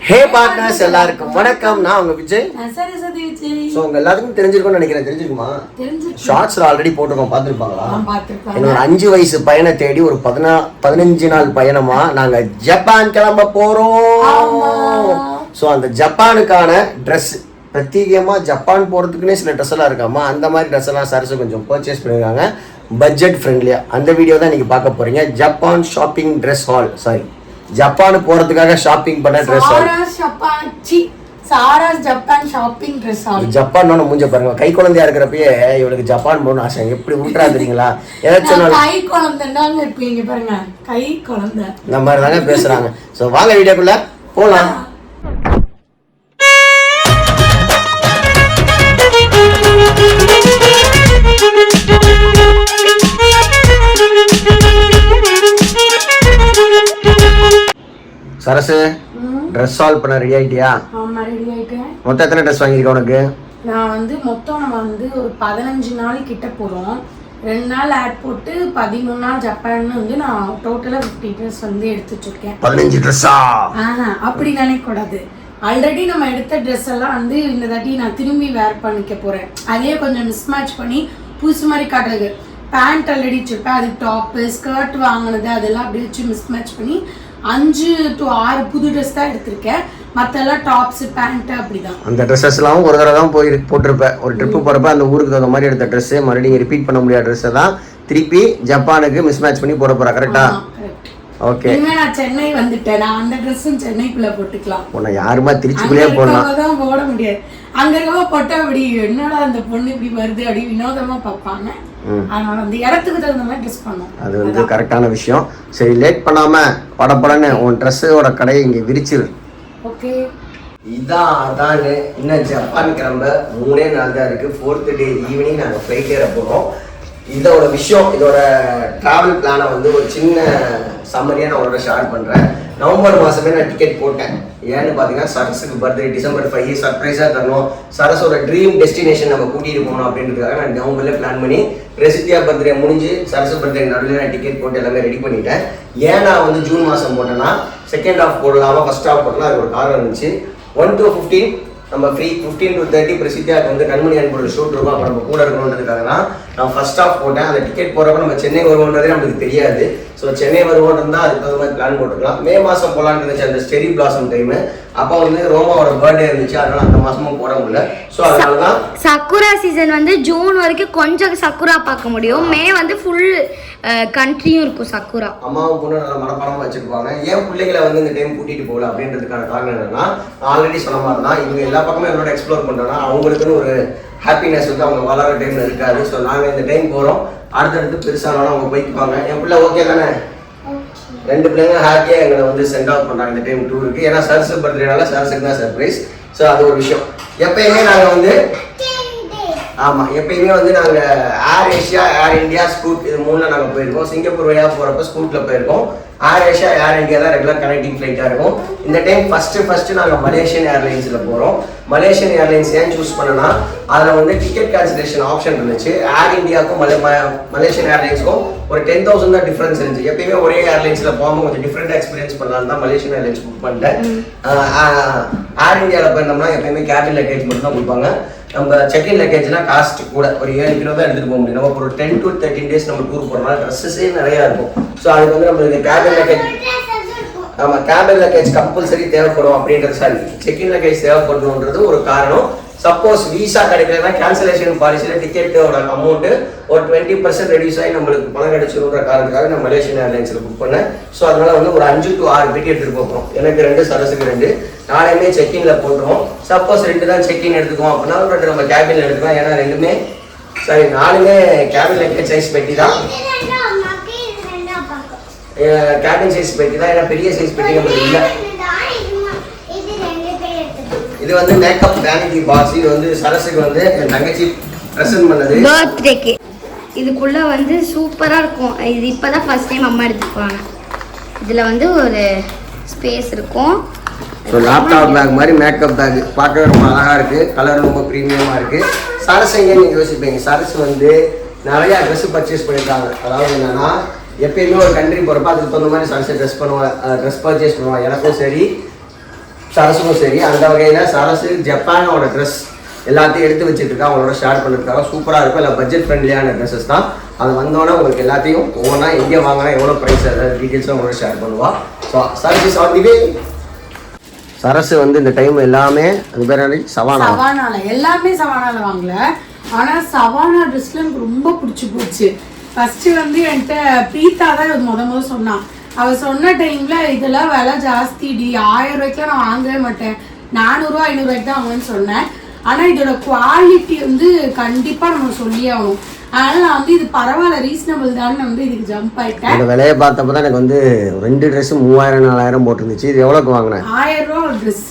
ஹே partners எல்லாருக்கும் வணக்கம். நான் உங்க விஜய். ஸோ உங்க எல்லாத்துக்கும் தெரிஞ்சிருக்கும்னு நினைக்கிறேன். தெரிஞ்சிருக்குமா? ஷார்ட்ஸ்ல ஆல்ரெடி போட்டிருக்கோம், பார்த்துருப்பாங்களா? என்னோட 5 வயசு பையனை தேடி ஒரு 15 நாள் பயணமா நாங்க ஜப்பான் கிளம்ப போறோம். ஸோ அந்த ஜப்பானுக்கான ட்ரெஸ் பிரத்யேகமாக ஜப்பான் போகிறதுக்குன்னே சில ட்ரெஸ் எல்லாம் இருக்காமா, அந்த மாதிரி ட்ரெஸ் எல்லாம் சரசு கொஞ்சம் பர்ச்சேஸ் பண்ணியிருக்காங்க பட்ஜெட் ஃப்ரெண்ட்லியா. அந்த வீடியோ தான் நீங்கள் பார்க்க போறீங்க. Japan shopping dress hall, sorry Japan போறதுக்காக ஷாப்பிங் பண்ண dress hall. Japan shopping dress hall. Japan மூஞ்ச பாருங்க. கை குழந்தையா இருக்கிறப்பயே இவளுக்கு ஜப்பான் போகணும்னு ஆசை. எப்படி விட்டுறா தெரியுங்களா? ஏதாச்சும் கை குழந்தைன்னு இருப்பீங்க பாருங்க, கை குழந்தை இந்த மாதிரி தாங்க பேசுறாங்க. ஸோ வாங்க வீடியோக்குள்ள போலாம். சரசு, ட்ரெஸ் ஆல் பண்ண ரெடி ஆயிட்டியா? ஆமா, ரெடி ஆயிட்டேன். மொத்தம் எத்தனை ட்ரெஸ் வாங்கியிருக்க உனக்கு? நான் மொத்தம் நம்ம ஒரு 15 நாள் கிட்ட போறோம். 2 நாள் ஆட் போட்டு 13 நாள் ஜப்பான் நான் டோட்டலா 50 ட்ரெஸ் எடுத்துட்டு இருக்கேன். 15 ட்ரெஸ்ஸா? அப்படி நினைக்க கூடாது. ஆல்ரெடி நம்ம எடுத்த ட்ரெஸ் எல்லாம் இந்த தாட்டி நான் திரும்பி வேர் பண்ணிக்க போறேன். அதே கொஞ்சம் மிஸ்மேட்ச் பண்ணி புதுசு மாதிரி காட்டுறது. பேண்ட் ஆல்ரெடி வச்சிருப்பேன், அது டாப்பு ஸ்கர்ட் வாங்கினது அதெல்லாம் அப்படி வச்சு மிஸ்மேட்ச் பண்ணி 5 to 6 புது ட்ரெஸ் தான் எடுத்திருக்கேன். மற்றெல்லாம் டாப்ஸ் பேண்ட் அப்படிதான். அந்த ட்ரெஸ்ஸஸ்லாம் ஒரு தடவை தான் போட்டிருப்பேன். ஒரு ட்ரிப்பு போகிறப்ப அந்த ஊருக்கு தகுந்த மாதிரி எடுத்த ட்ரெஸ்ஸு மறுபடியும் ரிப்பீட் பண்ண முடியாத ட்ரெஸ்ஸை தான் திருப்பி ஜப்பானுக்கு மிஸ்மேட்ச் பண்ணி போட போகிறேன். கரெக்டா? ஓகே. நான் சென்னை வந்துட்டேன். நான் அந்த ட்ரெஸ்ஸும் சென்னைக்குள்ள போட்டுக்கலாம். உன்னை யாருமா திருச்சிக்குள்ளேயே போடலாம் தான் போட முடியாது. அங்க இருக்கவங்க போட்டா அப்படி என்னடா அந்த பொண்ணு இப்படி வருது அப்படி வினோதமா பார்ப்பாங்க. அதனால அந்த இடத்துக்கு தகுந்த மாதிரி ட்ரெஸ் பண்ணும். அது கரெக்டான விஷயம். சரி, லேட் பண்ணாம படப்படன்னு உன் ட்ரெஸ்ஸோட கடையை இங்க விரிச்சிரு. ஓகே. அதான் இன்னும் ஜப்பான் கிளம்ப 3 நாள் தான் இருக்கு. 4th டே ஈவினிங் நாங்கள் ஃப்ளைட் ஏற போகிறோம். இதோட விஷயம், இதோட ட்ராவல் பிளானை ஒரு சின்ன சம்மரியாக நான் உங்களோட ஷேர் பண்ணுறேன். நவம்பர் மாதமே நான் டிக்கெட் போட்டேன். ஏன்னு பார்த்தீங்கன்னா சரஸுக்கு பர்த்டே December 5 சர்ப்ரைஸாக தரணும். சரஸோட ட்ரீம் டெஸ்டினேஷன் நம்ம கூட்டிகிட்டு போகணும் அப்படின்றதுக்காக நான் நவம்பரில் பிளான் பண்ணி பிரசித்தியா பர்த்டே முடிஞ்சு சரஸு பர்த்டே நடுவில் நான் டிக்கெட் போட்டு எல்லாமே ரெடி பண்ணிட்டேன். ஏன் நான் ஜூன் மாதம் போட்டேன்னா செகண்ட் ஹாஃப் போடலாமா ஃபர்ஸ்ட் ஹாஃப் போடலாம், அது ஒரு காரணம் இருந்துச்சு. 1 to 15 நம்ம ஃப்ரீ, 15 to 30 பிரசித்தியாவுக்கு கண்மணி அன்போட ஷூட் இருக்கும். அப்போ நம்ம கூட இருக்கணுன்றதுக்காக தான் நான் ஃபர்ஸ்ட் ஹாஃப் போட்டேன். அந்த டிக்கெட் போகிறப்ப நம்ம சென்னை வருவோன்றதே நம்மளுக்கு தெரியாது. ஸோ சென்னை வருவோன்னு இருந்தால் அதுக்கு தகுந்த மாதிரி பிளான் போட்டுக்கலாம். மே மாதம் போகலான்னு இருந்துச்சு, அந்த ஸ்டெரி பிளாசம் டைமு. அப்போ ரோமாவோட பர்த்டே இருந்துச்சு, அதனால அந்த மாதமும் போட முடியல. ஸோ அதனால தான் சக்குரா சீசன் ஜூன் வரைக்கும் கொஞ்சம் சக்குரா பார்க்க முடியும். மே ஃபுல் கண்ட்ரியும் இருக்கும் சக்குரா. அம்மாவும் பொண்ணு நல்லா மனப்பாடமாக வச்சிருப்பாங்க. ஏன் பிள்ளைகளை இந்த டைம் கூட்டிகிட்டு போகல அப்படின்றதுக்கான காரணம் என்னன்னா, ஆல்ரெடி சொன்ன மாதிரி தான் இவங்க எல்லா பக்கமும் என்னோட எக்ஸ்ப்ளோர் பண்ணுறோன்னா அவங்களுக்குன்னு ஒரு ஹாப்பினஸ் அவங்க வளர டைமில் இருக்காது. ஸோ நாங்கள் இந்த டைம் போகிறோம். அடுத்தடுத்து பெருசானாலும் அவங்க போய்க்குவாங்க. என் பிள்ளை ஓகே தானே? 2 பிள்ளைங்க ஹாப்பியாக எங்களை சென்ட் ஆஃப் பண்ணுறாங்க இந்த டைம் டூருக்கு. ஏன்னா சரசு பர்த்டேனால சரசுக்கு தான் சர்ப்ரைஸ். ஸோ அது ஒரு விஷயம். எப்பயுமே நாங்கள் ஆமாம், எப்பயுமே நாங்கள் ஏர் ஏஷியா, ஏர் இந்தியா, ஸ்கூட் இது 3ல நாங்கள் போயிருக்கோம். சிங்கப்பூர் வழியாக போகிறப்ப ஸ்கூட்டில் போயிருக்கோம். ஏர் ஏஷியா, ஏர் இந்தியா தான் ரெகுலர் கனெக்டிங் ஃப்ளைட்டாக இருக்கும். இந்த டைம் ஃபஸ்ட்டு நாங்கள் மலேசியன் ஏர்லைன்ஸில் போகிறோம். மலேசியன் ஏர்லைன்ஸ் ஏன் சூஸ் பண்ணனா, அதில் டிக்கெட் கேன்சலேஷன் ஆப்ஷன் இருந்துச்சு. ஏர் இந்தியாவுக்கும் மலேசியன் ஏர்லைன்ஸுக்கும் ஒரு 10,000 தான் டிஃப்ரென்ஸ் இருந்துச்சு. எப்பயுமே ஒரே ஏர்லைன்ஸில் போகாமல் கொஞ்சம் டிஃப்ரெண்ட் எக்ஸ்பீரியன்ஸ் பண்ணலான்னு தான் மலேசியன் ஏர்லைன்ஸ் புக் பண்ணிட்டேன். ஏர் இந்தியாவில் போயிருந்தோம்னா எப்பயுமே கேபின் லக்கேஜ் மட்டும் தான் கொடுப்பாங்க. நம்ம செக்இன் லக்கேஜ்னா காஸ்ட் கூட ஒரு 7 கிலோ தான் எடுத்துகிட்டு போக முடியும். நம்ம ஒரு 10 to 13 டேஸ் நம்ம டூர் போகிறோம்னா ட்ரெஸ்ஸஸே நிறையா இருக்கும். ஸோ அதுக்கு நம்மளுக்கு கேபின் லக்கேஜ், ஆமாம் கேபின் லக்கேஜ் கம்பல்சரி தேவைப்படும் அப்படின்றது, சாரி செக்இன் லக்கேஜ் தேவைப்படணுன்றது ஒரு காரணம். சப்போஸ் விசா கிடைக்கலன்னா கேன்சலேஷன் பாலிசியில் டிக்கெட்டோட அமௌண்ட்டு ஒரு 20% ரெடியூஸ் ஆகி நம்மளுக்கு பணம் கிடைச்சிருன்ற காரணத்துக்காக நான் மலேசியன் ஏர்லைன்ஸில் புக் பண்ணேன். ஸோ அதனால ஒரு 5 to 6 பெட்டி எடுத்துகிட்டு போகிறோம். எனக்கு 2, சரசுக்கு 2. நாளையுமே செக்இனில் போட்டுருவோம். சப்போஸ் 2 தான் செக்இன் எடுத்துக்குவோம் அப்படின்னா 2 நம்ம கேபினில் எடுத்துக்கலாம். ஏன்னா 2மே சாரி 4மே கேபின் லக்கேஜ் சைஸ் பெட்டி தான். கேபின் சைஸ் பெட்டி தான். ஏன்னா பெரிய சைஸ் பெட்டி நம்மளுக்கு இல்லை. இது மேக்கப் வேனிட்டி பாக்ஸ். இது சரசுக்கு என் தங்கச்சி ப்ரெசென்ட் பண்ணது பர்த்டேக்கு. இதுக்குள்ள சூப்பரா இருக்கும். இது இப்பதான் ஃபர்ஸ்ட் டைம் அம்மா எடுத்துக்குவாங்க. இதுல ஒரு ஸ்பேஸ் இருக்கும். ஸோ லேப்டாப் பேக் மாதிரி மேக்கப் பேக் பார்க்கவே ரொம்ப அழகாக இருக்குது. கலர் ரொம்ப ப்ரீமியமாக இருக்குது. சரசு எங்கே நீங்கள் யோசிப்பீங்க, சரசு நிறையா ட்ரெஸ்ஸு பர்ச்சேஸ் பண்ணியிருக்காங்க. அதாவது என்னென்னா, எப்பயுமே ஒரு கண்ட்ரி போகிறப்ப அதுக்கு தகுந்த மாதிரி சரசு ட்ரெஸ் பர்ச்சேஸ் பண்ணுவாங்க. எனக்கும் சரி சரஸுக்கும் சரி. அந்த வகையில் சரசு ஜப்பானோட ட்ரெஸ் எல்லாத்தையும் எடுத்து வச்சுட்டு இருக்கா, அவங்களோட ஷேர் பண்ணிருக்காங்க. சூப்பராக இருக்கும், இல்லை பட்ஜெட் ஃப்ரெண்ட்லியான ட்ரெஸ்ஸஸ் தான். அது வந்தோடனே உங்களுக்கு எல்லாத்தையும் ஒவ்வொன்றா எங்கே வாங்கினா எவ்வளோ ப்ரைஸ் அதாவது டீட்டெயில்ஸும் உங்களோட ஷேர் பண்ணுவாள். ஸோ சரஸ் ஆன் தி வே. சரசு வந்து இந்த டைம் எல்லாமே அது பேர் என்ன, சவானால எல்லாமே சவானால வாங்கல. ஆனால் சவானா ட்ரெஸ்ல எனக்கு ரொம்ப பிடிச்சி போச்சு. ஃபர்ஸ்ட் வந்து என்கிட்ட பிரீத்தா தான் முத சொன்னான். அவள் சொன்ன டைம்ல இதெல்லாம் விலை ஜாஸ்திடி, 1000 ரூபாய்க்குலாம் நான் வாங்கவே மாட்டேன், 400 ரூபா 500 ரூபாய்க்கு தான் வாங்கன்னு சொன்னேன். ஆனால் இதோட குவாலிட்டி வந்து கண்டிப்பாக நம்ம சொல்லி ஆகணும். அதனால நான் வந்து இது பரவாயில்ல ரீசனபிள் தான் வந்து இதுக்கு ஜம்ப் ஆயிட்டேன். இந்த விலையை பார்த்தப்ப தான் எனக்கு வந்து 2 ட்ரெஸ் 3000-4000 போட்டுருந்துச்சு. இது எவ்வளோக்கு வாங்கினேன்? 1000 ரூபா ஒரு ட்ரெஸ்.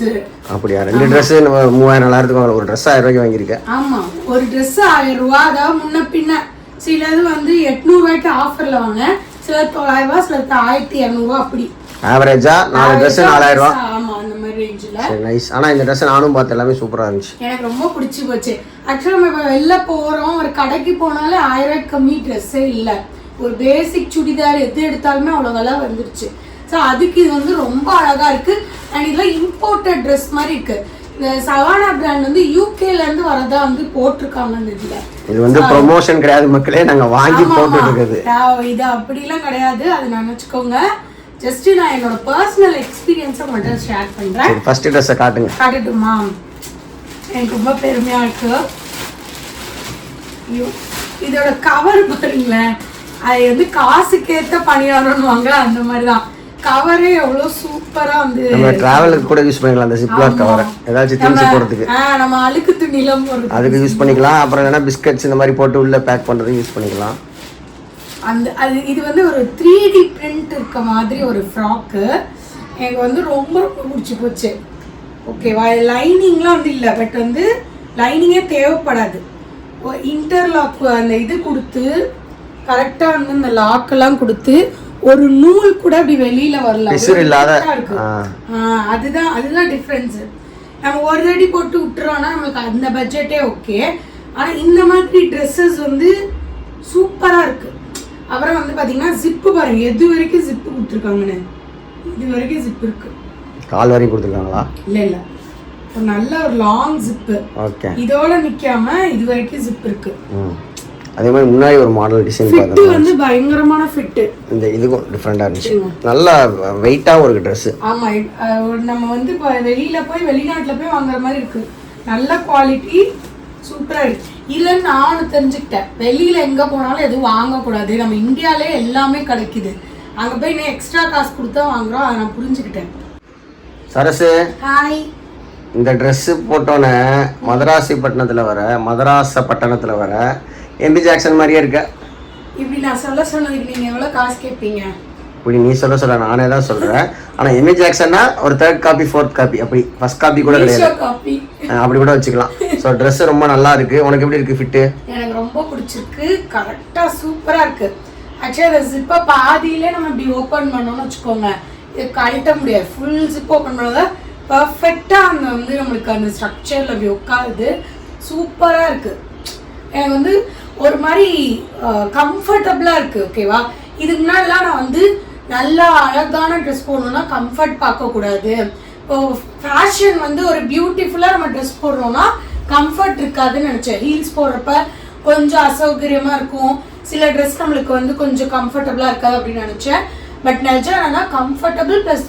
அப்படியா? 2 ட்ரெஸ் 3000-4000 வாங்கல, ஒரு ட்ரெஸ் 1000 ரூபாய்க்கு வாங்கியிருக்கேன். ஆமா, ஒரு ட்ரெஸ் 1000 ரூபா. அதாவது முன்ன பின்ன சிலது வந்து 800 ரூபாய்க்கு ஆஃபர்ல வாங்க, சில 900 ரூபா, சில 1200 ரூபா, அப்படி ஆவரேஜா 4 ட்ரெஸ் 4000 ரூபா. ஆமா, அந்த மாதிரி ரேஞ்சில். சரி, நைஸ். ஆனா இந்த ட்ரெஸ் நானும் பார்த்து எல்லாமே சூப்பரா இருந்துச்சு, எனக்கு ரொம்ப பிடிச்சி போச்சு. ஆக்சுவலா நம்ம இப்போ வெளில போறோம், ஒரு கடைக்கு போனாலே 1000 ரூபாய்க்கு கம்மி ட்ரெஸ்ஸே இல்லை. ஒரு பேசிக் சுடிதார் எது எடுத்தாலுமே அவ்வளோ விலை வந்துருச்சு. ஸோ அதுக்கு இது வந்து ரொம்ப அழகா இருக்கு. அண்ட் இதெல்லாம் இம்போர்ட்டட் ட்ரெஸ் மாதிரி இருக்கு. இந்த சவானா பிராண்ட் வந்து யூகேல இருந்து வரதா வந்து போட்டிருக்காங்க அந்த இதுல. இது வந்து ப்ரொமோஷன் கிடையாது மக்களே, நாங்க வாங்கி போட்டுட்டு இருக்குது. இது அப்படிலாம் கிடையாது, அது நினைச்சுக்கோங்க. ஜஸ்ட் நான் என்னோட பர்சனல் எக்ஸ்பீரியன்ஸை மட்டும் ஷேர் பண்றேன். ஃபர்ஸ்ட் ட்ரெஸ்ஸை காட்டுங்க. காட்டட்டுமா? எனக்கு ரொம்ப பெருமையா இருக்கு. இதோட கவர் பாருங்களேன், அது வந்து காசுக்கேற்ற பணியாரம்னு வாங்க, அந்த மாதிரி தான். கவரே எவ்வளோ சூப்பரா வந்து நம்ம டிராவலுக்கு கூட யூஸ் பண்ணிக்கலாம். அந்த ஜிப்லாக் கவர் ஏதாச்சும் திங்ஸ் போடுறதுக்கு, நம்ம அழுக்கு துணிலாம் போடுறது அதுக்கு யூஸ் பண்ணிக்கலாம். அப்புறம் இல்லைன்னா பிஸ்கட்ஸ் இந்த மாதிரி போட்டு உள்ள பேக் பண்றதுக்கு யூஸ் பண்ணிக்கலாம். அந்த அது இது வந்து ஒரு 3D பிரிண்ட் இருக்க மாதிரி ஒரு ஃப்ராக்கு. எனக்கு வந்து ரொம்ப ரொம்ப பிடிச்சி போச்சு. ஓகேவா? லைனிங்லாம் வந்து இல்லை, பட் வந்து லைனிங்கே தேவைப்படாது. இன்டர்லாக் அந்த இது கொடுத்து கரெக்டாக வந்து இந்த லாக்கெல்லாம் கொடுத்து ஒரு நூல் கூட அப்படி வெளியில வரல, அதுதான் டிஃபரன்ஸ். நம்ம ஒரு அடி போட்டு விட்டுறோம்னா நம்மளுக்கு அந்த பட்ஜெட்டே ஓகே. ஆனா இந்த மாதிரி ட்ரெஸ்ஸஸ் வந்து சூப்பரா இருக்கு. அப்புறம் வந்து பாத்தீங்கன்னா ஜிப்பு பாருங்க, எது வரைக்கும் ஜிப்பு கொடுத்துருக்காங்கன்னு. இது வரைக்கும் ஜிப் இருக்கு. கால் வரைக்கும் கொடுத்துருக்காங்களா? இல்ல ஒரு நல்ல ஒரு லாங் ஜிப்பு. ஓகே, இதோட நிக்காம இது வரைக்கும் ஜிப் இருக்கு. அதே மாதிரி முன்னாடி ஒரு மாடல் டிசைன் ஃபிட் வந்து பயங்கரமான ஃபிட். இந்த இதுக்கும் டிஃபரெண்டா இருந்துச்சு. நல்ல வெயிட்டாவும் இருக்கு Dress. ஆமா, நம்ம வந்து வெளியில போய் வெளிநாட்டுல போய் வாங்குற மாதிரி இருக்கு. நல்ல குவாலிட்டி, சூப்பரா இருக்கு. இல்ல நானும் தெரிஞ்சுக்கிட்டேன், வெளியில எங்க போனாலும் எதுவும் வாங்கக்கூடாது, நம்ம இந்தியாலே எல்லாமே கிடைக்குது, அங்க போய் இன்னும் எக்ஸ்ட்ரா காசு கொடுத்தா வாங்குறோம். அதை நான் புரிஞ்சுக்கிட்டேன். சரசு, ஹாய். இந்த ட்ரெஸ் போட்டோன்னே மதராசப்பட்டினத்தில் வர எம்பி ஜாக்சன் மாதிரியே இருக்க. இப்படி நான் சொன்னதுக்கு நீங்க எவ்வளவு காசு கேட்பீங்க? இப்படி நீ சொல்ல நானே தான் சொல்றேன். ஆனா எம்பி ஜாக்சன்னா ஒரு 3rd காப்பி 4th காப்பி, அப்படி ஃபர்ஸ்ட் காப்பி கூட கிடையாது, அப்படி கூட வச்சுக்கலாம். ஸோ ட்ரெஸ் ரொம்ப நல்லா இருக்கு. உனக்கு எப்படி இருக்கு ஃபிட்டு? எனக்கு ரொம்ப பிடிச்சிருக்கு, கரெக்டா சூப்பரா இருக்கு. ஆக்சுவலி அந்த ஜிப்பை பாதியிலே நம்ம இப்படி ஓப்பன் பண்ணோம்னு வச்சுக்கோங்க, இது கழட்ட முடியாது. ஃபுல் ஜிப் ஓப்பன் பண்ணாதான் பர்ஃபெக்டா அந்த வந்து நம்மளுக்கு அந்த ஸ்ட்ரக்சர்ல அப்படி உட்காருது. சூப்பரா இருக்கு. எனக்கு வந்து ஒரு மாதிரி கம்ஃபர்டபுளா இருக்கு. ஓகேவா? இதுக்கு முன்னாடிலாம் நான் வந்து நல்லா அழகான ட்ரெஸ் போடணும்னா கம்ஃபர்ட் பார்க்கக்கூடாது. இப்போ ஃபேஷன் வந்து ஒரு பியூட்டிஃபுல்லாக நம்ம ட்ரெஸ் போடுறோம்னா கம்ஃபர்ட் இருக்காதுன்னு நினச்சேன். ஹீல்ஸ் போடுறப்ப கொஞ்சம் அசௌகரியமாக இருக்கும், சில ட்ரெஸ் நம்மளுக்கு வந்து கொஞ்சம் கம்ஃபர்டபுளாக இருக்காது அப்படின்னு நினச்சேன். பட் நிஜம் என்னன்னா கம்ஃபர்டபுள் ப்ளஸ்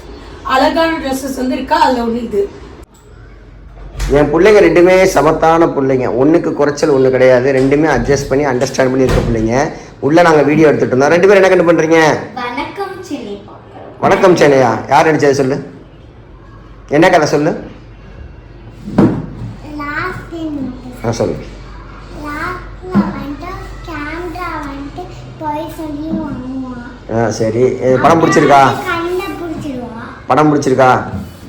அழகான ட்ரெஸ்ஸஸ் வந்து இருக்கா, அதில் ஒன்று இது. என் பிள்ளைங்க ரெண்டுமே சமத்தான பிள்ளைங்க, ஒன்றுக்கு குறைச்சல் ஒன்று கிடையாது. ரெண்டுமே அட்ஜஸ்ட் பண்ணி அண்டர்ஸ்டாண்ட் பண்ணி இருக்க பிள்ளைங்க. உள்ள நாங்கள் வீடியோ எடுத்துட்டு இருந்தோம். 2 பேரும் என்ன கண்டு பண்ணுறீங்க? வணக்கம் சென்னையா? யார் நடிச்சது சொல்லு, என்ன கதை சொல்லு. சொல்லு. சரி, படம் பிடிச்சிருக்கா? படம் பிடிச்சிருக்கா?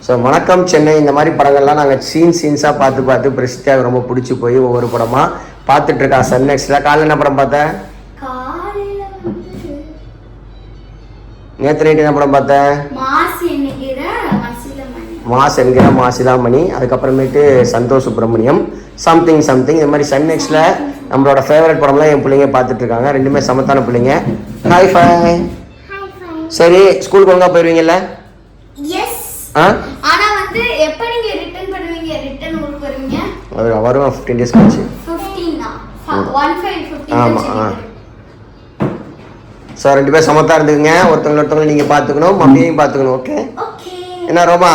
ஸோ வணக்கம் சென்னை, இந்த மாதிரி படங்கள்லாம் நாங்கள் சீன்ஸாக பார்த்து பிரசித்தியாக ரொம்ப பிடிச்சி போய் ஒவ்வொரு படமாக பார்த்துட்ருக்கா. சன் நெக்ஸ்டில். காலையில் என்ன படம் பார்த்தேன்? நேற்று நைட்டு என்ன படம் பார்த்தேன்? மாஸ் என்கிற மாசிலாமணி. அதுக்கப்புறமேட்டு சந்தோஷ் சுப்ரமணியம், சம்திங் இந்த மாதிரி சன் நெக்ஸ்டில் நம்மளோட ஃபேவரட் படம்லாம் என் பிள்ளைங்க பார்த்துட்ருக்காங்க. ரெண்டுமே சமத்தான பிள்ளைங்க. Hi five. சரி, ஸ்கூலுக்கு ஒழுங்காக போயிடுவீங்கல்ல? ஆனா வந்து எப்ப நீங்க ரிட்டர்ன் பண்ணுவீங்க ரிட்டர்ன் ஊருக்கு வருவீங்க அது வருவான் 15 days கழிச்சு 15 15 ஆமாம் ஸோ 2 பேர் சமத்தா இருந்துக்குங்க. ஒருத்தவங்க நீங்கள் பார்த்துக்கணும், மம்மியையும் பார்த்துக்கணும். ஓகே என்ன ரோமா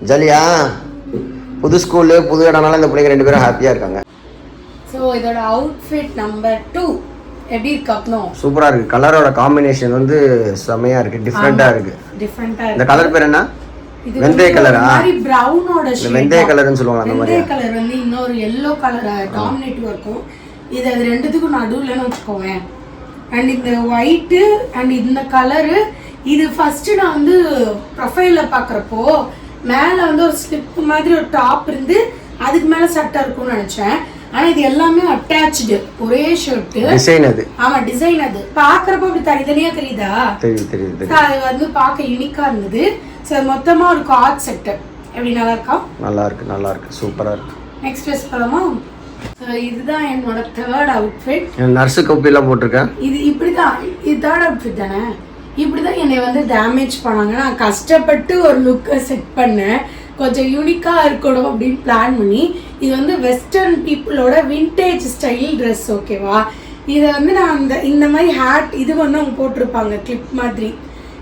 ஜாலியா? புது ஸ்கூலு புது இடம்னால இந்த பிள்ளைங்க 2 பேரும் ஹாப்பியாக இருக்காங்க. ஸோ இதோட அவுட்ஃபிட் நம்பர் 2 எப்படி இருக்கு அப்பனும்? சூப்பராக இருக்குது. கலரோட காம்பினேஷன் வந்து செமையாக இருக்குது, டிஃப்ரெண்ட்டாக இருக்குது. டிஃப்ரெண்ட்டாக இந்த கலர் பேர் என்ன? வெந்தய கலரா? மாதிரி பிரவுனோட ஷேட். வெந்தய கலர்னு சொல்லுவாங்க அந்த மாதிரி. வெந்தய கலர் வந்து இன்னொரு yellow கலர் டாமினேட்டிவா இருக்கும். இது அது ரெண்டுத்துக்கும் நடுவுலன்னு வச்சுக்கோங்க. அண்ட் இந்த ஒயிட் அண்ட் இந்த கலரு இது ஃபர்ஸ்ட் நான் வந்து ப்ரொஃபைல்ல பாக்குறப்போ மேல வந்து ஒரு ஸ்லிப் மாதிரி ஒரு டாப் இருந்து அதுக்கு மேல சட்டை இருக்கும்னு நினைச்சேன். ஆனா இது எல்லாமே அட்டாச்டு ஒரே ஷர்ட். டிசைன் அது. ஆமா டிசைன் அது. பாக்குறப்போ அப்படி தனித்தனியா தெரியுதா? தெரியுது. அது வந்து பார்க்க யூனிக்கா இருந்தது. சோ மொத்தமா ஒரு கார்ட் செட். எப்படி நல்லா இருக்கா? நல்லா இருக்கு சூப்பரா இருக்கு. நெக்ஸ்ட் ட்ரெஸ் போலாமா? இதுதான் என்னோட தேர்ட் அவுட்ஃபிட். நர்ஸ் கப்பி எல்லாம் போட்டுருக்கேன். இது இப்படிதான். இது தேர்ட் அவுட்ஃபிட் தானே? இப்படிதான் என்னை வந்து டேமேஜ் பண்ணாங்க. நான் கஷ்டப்பட்டு ஒரு லுக்கை செட் பண்ணேன், கொஞ்சம் யூனிக்கா இருக்கணும் அப்படின்னு பிளான் பண்ணி. இது வந்து வெஸ்டர்ன் பீப்புளோட விண்டேஜ் ஸ்டைல் ட்ரெஸ். ஓகேவா? இதை வந்து நான் இந்த மாதிரி ஹேட் இது வந்து அவங்க போட்டிருப்பாங்க கிளிப் மாதிரி.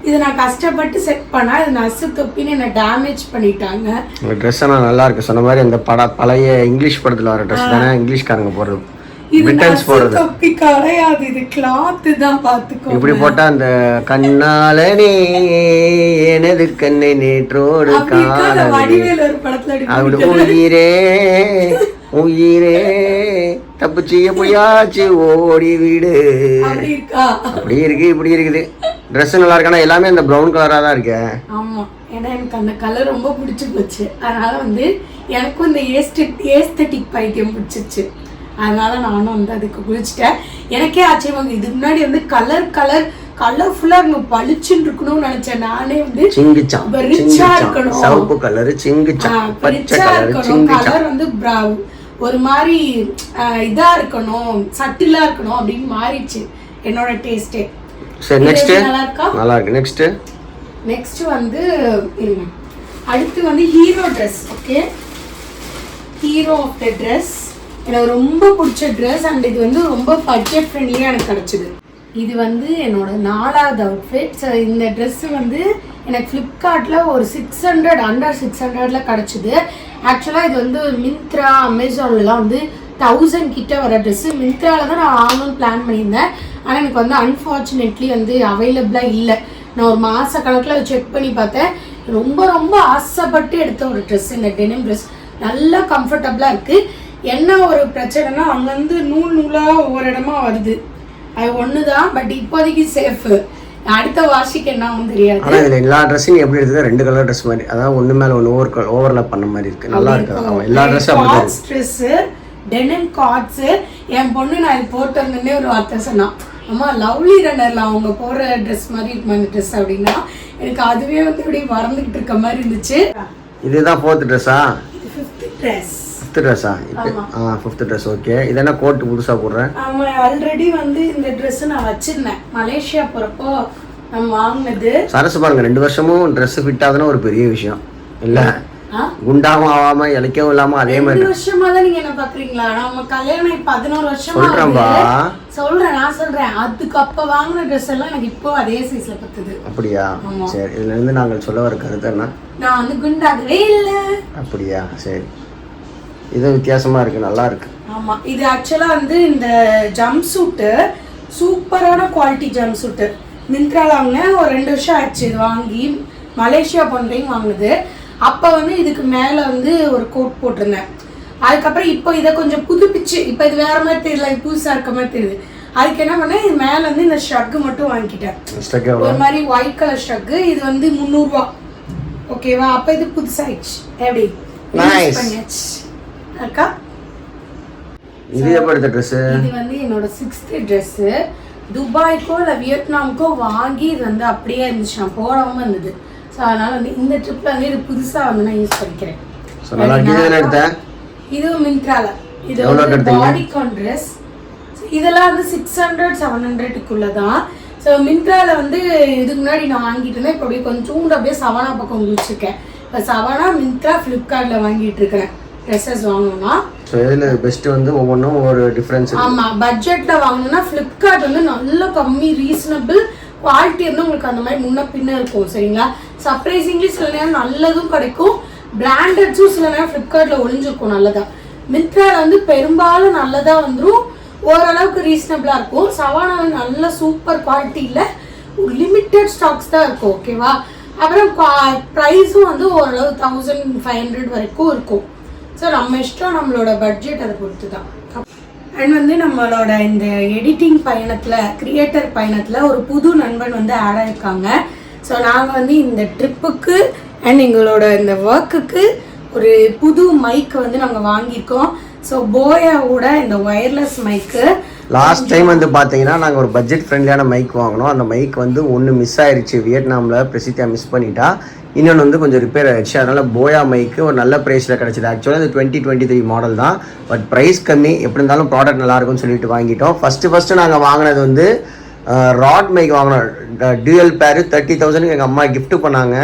இதை நான் கஷ்டப்பட்டு செட் பண்ணா இது நசு தொப்பின்னு என்னை டேமேஜ் பண்ணிட்டாங்க. இந்த ட்ரெஸ் எல்லாம் நல்லா இருக்கு. சொன்ன மாதிரி இந்த பழைய இங்கிலீஷ் படத்துல வர ட்ரெஸ் தானே இங்கிலீஷ்காரங்க போடுறது. இது நசு தொப்பி கிடையாது, இது கிளாத் தான். பாத்துக்கோ இப்படி போட்டா அந்த கண்ணால நீ எனது கண்ணை நேற்றோடு காண வடிவேல் ஒரு படத்துல அப்படி உயிரே தப்புச்சு எப்படியாச்சு ஓடி வீடு. அப்படி இருக்கு இப்படி இருக்குது. ட்ரெஸ் நல்லா இருக்கானா? எல்லாமே இந்த ப்ரௌன் கலரா தான் இருக்கு. ஆமா, ஏன்னா எனக்கு அந்த கலர் ரொம்ப பிடிச்சி போச்சு. அதனால வந்து எனக்கும் இந்த ஏஸ்தட்டிக் பைத்தியம் பிடிச்சிச்சு. அதனால நானும் வந்து அதுக்கு குளிச்சுட்டேன். எனக்கே ஆச்சரியம், இதுக்கு முன்னாடி வந்து கலர்ஃபுல்லா இருக்கும் பளிச்சுன்னு இருக்கணும்னு நினைச்சேன். நானே வந்து ரிச்சா இருக்கணும், சிவப்பு கலர் கலர் வந்து ஒரு மாதிரி இதா இருக்கணும், சட்டிலா இருக்கணும் அப்படின்னு மாறிடுச்சு என்னோட டேஸ்டே. சரி நெக்ஸ்ட் நல்லா இருக்கு. நெக்ஸ்ட் வந்து அடுத்து வந்து hero dress. Okay, hero of the dress எனக்கு ரொம்ப பிடிச்ச ட்ரெஸ். அண்ட் இது வந்து ரொம்ப பட்ஜெட் ஃப்ரெண்ட்லியாக எனக்கு கிடச்சிது. இது வந்து என்னோட 4வது அவுட்ஃபிட். ஸோ இந்த ட்ரெஸ்ஸு வந்து எனக்கு ஃப்ளிப்கார்ட்டில் ஒரு 600 அண்டர் 600ல கிடச்சிது. ஆக்சுவலாக இது வந்து மிந்த்ரா அமேசான்லாம் வந்து 1000 கிட்ட வர ட்ரெஸ்ஸு. மிந்த்ராவில் தான் நான் வாங்கணும்னு பிளான் பண்ணியிருந்தேன். ஆனால் எனக்கு வந்து அன்ஃபார்ச்சுனேட்லி வந்து அவைலபிளாக இல்லை. நான் ஒரு மாத கணக்கில் செக் பண்ணி பார்த்தேன். ரொம்ப ரொம்ப ஆசைப்பட்டு எடுத்த ஒரு ட்ரெஸ் இந்த டெனிம் ட்ரெஸ். நல்லா கம்ஃபர்டபுளாக இருக்குது. என்ன ஒரு பிரச்சனைனா அங்கேருந்து நூலாக ஒவ்வொரு இடமா வருது. அது ஒன்று தான். பட் இப்போதைக்கு சேஃபு. அடுத்த வாஷிக்கு என்ன தெரியாது. ஆனால் இதில் எல்லா ட்ரெஸ்ஸையும் எப்படி இருக்குது? 2 கலர் ட்ரெஸ் மாதிரி, அதாவது ஒன்று மேலே ஒன்று ஓவர்லாப் பண்ண மாதிரி இருக்குது. நல்லா இருக்குது. எல்லா ட்ரெஸ்ஸும் ட்ரெஸ்ஸு டெனிம் கார்ட்ஸு. என் பொண்ணு நான் இது போட்டு வந்தோடனே ஒரு வார்த்தை சொன்னான், அம்மா லவ்லி ரன்னர்ல அவங்க போடுற ட்ரெஸ் மாதிரி இருக்குமா இந்த ட்ரெஸ் அப்படின்னா. எனக்கு அதுவே வந்து இப்படி மறந்துகிட்டு இருக்க மாதிரி இருந்துச்சு. இதுதான் 4th ட்ரெஸ்ஸா? இது 5th ட்ரெஸ். 5th ட்ரெஸ்ஸா? இப்போ 5th ட்ரெஸ். ஓகே, இது என்ன கோட் புதுசாக போடுறேன்? ஆமாம், ஆல்ரெடி வந்து இந்த ட்ரெஸ் நான் வச்சிருந்தேன் மலேசியா போகிறப்போ நான் வாங்கினது. சரசு பாருங்க, 2 வருஷமும் ட்ரெஸ் ஃபிட் ஆகுதுன்னா ஒரு பெரிய விஷயம் இல்லை. குண்டாவும் ஆகாம இலக்கவும் இல்லாம அதே மாதிரி 2 வருஷமா தான் நீங்க என்ன பாக்குறீங்களா? நம்ம கல்யாணம் 11 வருஷமா நான் சொல்றேன். அதுக்கு அப்ப வாங்கின ட்ரெஸ் எல்லாம் எனக்கு இப்போ அதே சைஸ்ல பத்துது. அப்படியா? சரி, இதுல இருந்து நாங்கள் சொல்ல வர கருத்து என்ன, நான் வந்து குண்டாகவே இல்ல. அப்படியா? சரி, இது வித்தியாசமா இருக்கு, நல்லா இருக்கு. ஆமா, இது ஆக்சுவலா வந்து இந்த ஜம்ப் சூட்டு சூப்பரான குவாலிட்டி ஜம்ப் சூட்டு. மிந்த்ரால வாங்கினேன். ஒரு 2 வருஷம் ஆயிடுச்சு இது வாங்கி. மலேசியா போன டைம் வாங்கினது. அப்போ வந்து இதுக்கு மேலே வந்து ஒரு கோட் போட்டிருந்தேன். அதுக்கப்புறம் இப்போ இதை கொஞ்சம் புதுப்பிச்சு, இப்போ இது வேற மாதிரி தெரியல, இது புதுசாக இருக்க மாதிரி தெரியுது. அதுக்கு என்ன பண்ணேன், இது மேலே வந்து இந்த ஷர்க்கு மட்டும் வாங்கிக்கிட்டேன். ஒரு மாதிரி ஒயிட் கலர் ஷர்க்கு. இது வந்து 300 ரூபா. ஓகேவா? அப்போ இது புதுசாயிடுச்சு. எப்படி பண்ணியாச்சு அக்கா? இது எப்படி ட்ரெஸ்? இது வந்து என்னோட 6th ட்ரெஸ்ஸு. துபாய்க்கோ இல்லை வியட்நாமுக்கோ வாங்கி இது வந்து அப்படியே இருந்துச்சு, நான் போடாமல் இருந்தது. ஸோ அதனால வந்து இந்த ட்ரிப்ல வந்து இது புதுசாக வந்து நான் யூஸ் பண்ணிக்கிறேன். இதுவும் மிந்த்ரால. இது வந்து பாடிகான் ட்ரெஸ். இதெல்லாம் வந்து 600-700க்குள்ள தான். ஸோ மிந்த்ரால வந்து இதுக்கு முன்னாடி நான் வாங்கிட்டு இருந்தேன். இப்போ அப்படியே கொஞ்சோண்டு அப்படியே 7 பக்கம் குளிச்சிருக்கேன். இப்போ சவானா மிந்த்ரா ஃப்ளிப்கார்ட்டில் வாங்கிட்டு இருக்கிறேன் ட்ரெஸ்ஸஸ் வாங்கணும்னா. ஸோ இதில் பெஸ்ட்டு வந்து ஒவ்வொன்றும் ஒரு டிஃப்ரென்ஸ். ஆமாம், பட்ஜெட்டில் வாங்கணும்னா ஃப்ளிப்கார்ட் வந்து நல்ல கம்மி ரீசனபிள் குவாலிட்டி வந்து உங்களுக்கு அந்த மாதிரி முன்ன பின்ன இருக்கும். சரிங்களா? சர்ப்ரைசிங்லி சில நேரம் நல்லதும் கிடைக்கும், பிராண்டட்ஸும் சில நேரம் ஃப்ளிப்கார்ட்டில் ஒளிஞ்சிருக்கும் நல்லதா. மிந்த்ராவில் வந்து பெரும்பாலும் நல்லதாக வந்துடும், ஓரளவுக்கு ரீசனபிளாக இருக்கும். சவானாவில் நல்ல சூப்பர் குவாலிட்டியில் ஒரு லிமிட்டட் ஸ்டாக்ஸ் தான் இருக்கும். ஓகேவா? அப்புறம் ப்ரைஸும் வந்து ஓரளவு 1500 வரைக்கும் இருக்கும். ஸோ நம்ம இஷ்டம், நம்மளோட பட்ஜெட் அதை பொறுத்து தான். அண்ட் வந்து நம்மளோட இந்த எடிட்டிங் பயணத்தில், கிரியேட்டர் பயணத்தில் ஒரு புது நண்பன் வந்து ஆட் ஆகிருக்காங்க. ஸோ நாங்கள் வந்து இந்த ட்ரிப்புக்கு அண்ட் எங்களோட இந்த ஒர்க்குக்கு ஒரு புது மைக் வந்து நாங்கள் வாங்கியிருக்கோம். ஸோ போயாவோட இந்த ஒயர்லெஸ் மைக்கு லாஸ்ட் டைம் வந்து பார்த்தீங்கன்னா நாங்கள் ஒரு பட்ஜெட் ஃப்ரெண்ட்லியான மைக் வாங்கினோம். அந்த மைக் வந்து ஒன்று மிஸ் ஆயிடுச்சு, வியட்நாமில் பிரசித்தியா மிஸ் பண்ணிட்டா. இன்னொன்று வந்து கொஞ்சம் ரிப்பேர் ஆகிடுச்சு. அதனால் போயா மைக்கு ஒரு நல்ல ப்ரைஸில் கிடச்சிது. ஆக்சுவலாக அது 2023 மாடல் தான், பட் ப்ரைஸ் கம்மி. எப்படி இருந்தாலும் ப்ராடக்ட் நல்லாயிருக்கும்னு சொல்லிட்டு வாங்கிட்டோம். ஃபஸ்ட்டு நாங்கள் வாங்கினது வந்து ராட் மைக் வாங்கினோம். டியூயல் பேரு 30,000 எங்கள் அம்மா கிஃப்ட் பண்ணாங்க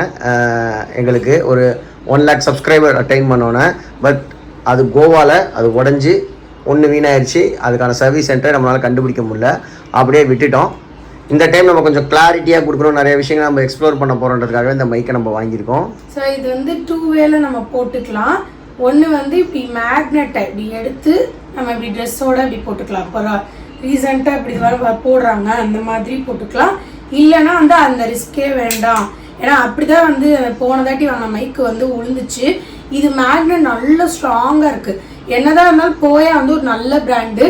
எங்களுக்கு. ஒரு 1 lakh சப்ஸ்கிரைபர் அட்டைன் பண்ணோன்னே. பட் அது கோவாவில் அது உடஞ்சி ஒன்று வீணாயிடுச்சு. அதுக்கான சர்வீஸ் சென்டரை நம்மளால் கண்டுபிடிக்க முடியல, அப்படியே விட்டுட்டோம். இந்த டைம் நம்ம கொஞ்சம் கிளாரிட்டியாக கொடுக்கணும், நிறைய விஷயங்கள் நம்ம எக்ஸ்ப்ளோர் பண்ண போகிறோன்றதுக்காக இந்த மைக்கை நம்ம வாங்கியிருக்கோம். ஸோ இது வந்து 2 வேல நம்ம போட்டுக்கலாம். ஒன்று வந்து இப்படி மேக்னெட்டை இப்படி எடுத்து நம்ம இப்படி ட்ரெஸ்ஸோட இப்படி போட்டுக்கலாம். இப்போ ரீசெண்டாக இப்படி வர போடுறாங்க, அந்த மாதிரி போட்டுக்கலாம். இல்லைன்னா வந்து அந்த ரிஸ்கே வேண்டாம். ஏன்னா அப்படி தான் வந்து போன தாட்டி வாங்கின மைக்கு வந்து உழுந்துச்சு. இது மேக்னெட் நல்ல ஸ்ட்ராங்காக இருக்குது. என்னதான் இருந்தாலும் போயா வந்து ஒரு நல்ல பிராண்டு.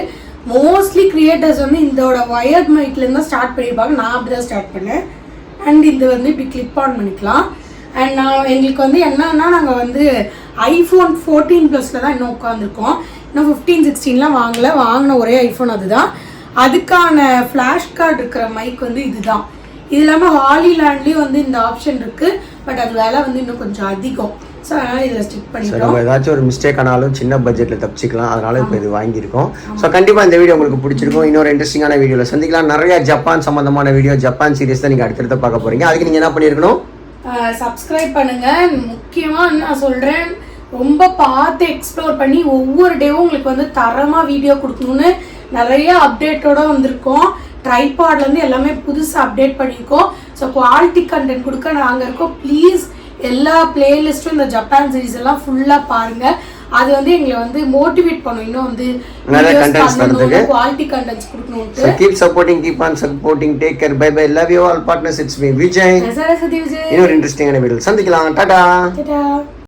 மோஸ்ட்லி கிரியேட்டர்ஸ் வந்து இதோட ஒயர்ட் மைக்லேருந்து தான் ஸ்டார்ட் பண்ணியிருப்பாங்க. நான் அப்படி தான் ஸ்டார்ட் பண்ணேன். அண்ட் இது வந்து இப்படி கிளிப் ஆன் பண்ணிக்கலாம். அண்ட் எங்களுக்கு வந்து என்னன்னா, நாங்கள் வந்து iPhone 14 ப்ளஸில் தான் இன்னும் உட்காந்துருக்கோம். இன்னும் 15, 16லாம் வாங்கின ஒரே ஐஃபோன் அதுதான். அதுக்கான ஃப்ளாஷ் கார்டு இருக்கிற மைக் வந்து இதுதான். இது இல்லாமல் ஹாலிலேண்ட்லேயும் வந்து இந்த ஆப்ஷன் இருக்குது, பட் அது விலை வந்து இன்னும் கொஞ்சம் அதிகம். ஸோ அதனால் இதில் ஸ்டிக் பண்ணிக்கிறோம். நம்ம ஏதாச்சும் ஒரு மிஸ்டேக் ஆனாலும் சின்ன பட்ஜெட்டில் தப்பிச்சிக்கலாம். அதனால இப்போ இது வாங்கியிருக்கோம். ஸோ கண்டிப்பாக இந்த வீடியோ உங்களுக்கு பிடிச்சிருக்கும். இன்னொரு இன்ட்ரெஸ்டிங்கான வீடியோவில் சந்திக்கலாம். நிறைய ஜப்பான் சம்பந்தமான வீடியோ, ஜப்பான் சீரிஸ் தான் நீங்கள் அடுத்தடுத்து பார்க்க போகிறீங்க. அதுக்கு நீங்கள் என்ன பண்ணியிருக்கணும்? சப்ஸ்கிரைப் பண்ணுங்கள். முக்கியமாக நான் சொல்கிறேன், ரொம்ப பார்த்து எக்ஸ்ப்ளோர் பண்ணி ஒவ்வொரு டேவும் உங்களுக்கு வந்து தரமாக வீடியோ கொடுக்கணுன்னு நிறைய அப்டேட்டோடு வந்திருக்கோம். ட்ரைபாட்லேருந்து எல்லாமே புதுசாக அப்டேட் பண்ணியிருக்கோம். ஸோ குவாலிட்டி கண்டென்ட் கொடுக்க நாங்கள் இருக்கோம். ப்ளீஸ் எல்லா பிளேலிஸ்ட்டும் இந்த ஜப்பான் சீரிஸ் எல்லாம் ஃபுல்லாக பாருங்கள். அது வந்து எங்களை வந்து மோட்டிவேட் பண்ணும், இன்னும் வந்து குவாலிட்டி கண்டென்ட்ஸ் கொடுக்கணும். Keep supporting, keep on supporting. Take care, bye bye, love you all partners. It's me Vijay. இன்னொரு இன்ட்ரெஸ்டிங்கான வீடியோ சந்திக்கலாம். டாடா.